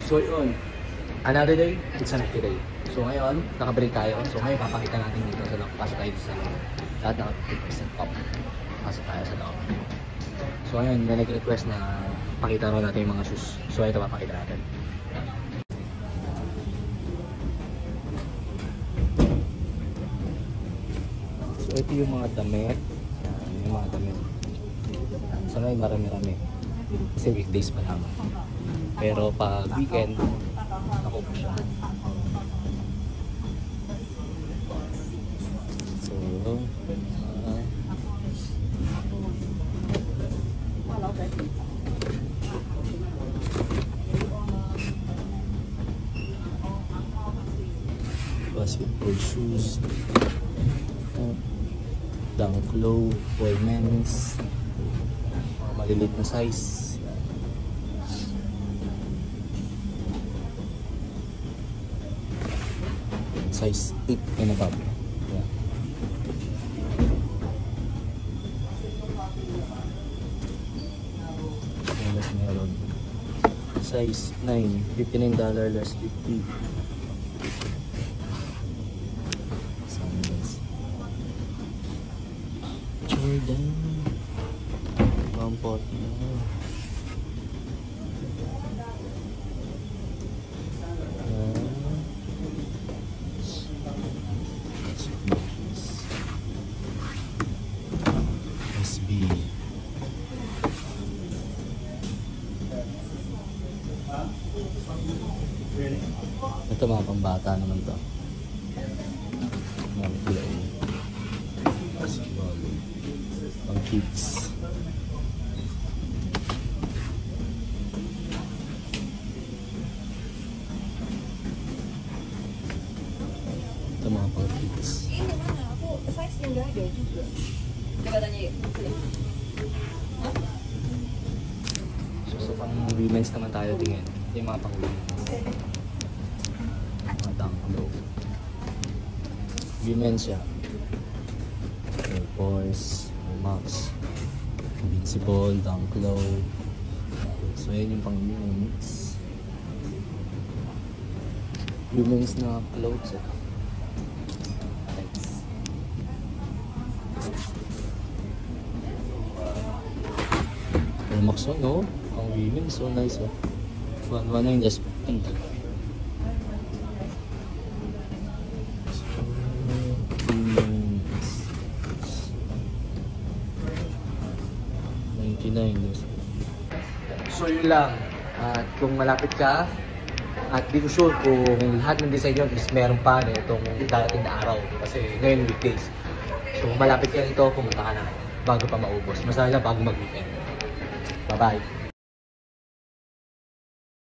So yun, another day, it's a lucky day. So ngayon, nakabreak tayo. So ngayon, papakita natin dito sa loob. Pasok tayo sa loob. Lahat na 50% off. Pasok tayo sa loob. So ngayon, may nag-request na pakita rin natin yung mga shoes. So ito, papakita natin. So ito yung mga damit. Yan, yung mga damit. So ngayon, marami-rami. Kasi weekdays pa naman. Pero pag weekend, ako po siya. So, basketball shoes, dunk low for men's, maliliit na size. Size 8 and above. Yeah. Meron. Size 9, $59 less 50. Jordan. Pampot na. Ito mga pambata naman to. Mga play. Basketball. Pang kids. Ito mga pang kids. So pang women's naman tayo tingin. Yung mga pang women's. Women's siya. Air Force, Max, Invincible, Dunk Low. So yan yung pang women's. Women's na clothes eh. Air Max one, no? Ang women's, so nice oh. One na yung just pink. So yun lang, at kung malapit ka at di ko sure kung lahat ng design yun is meron pa na itong darating na araw kasi ngayon weekdays. So kung malapit ka nito, pumunta ka na bago pa maubos. Masaya lang bago mag-weekend. Bye bye!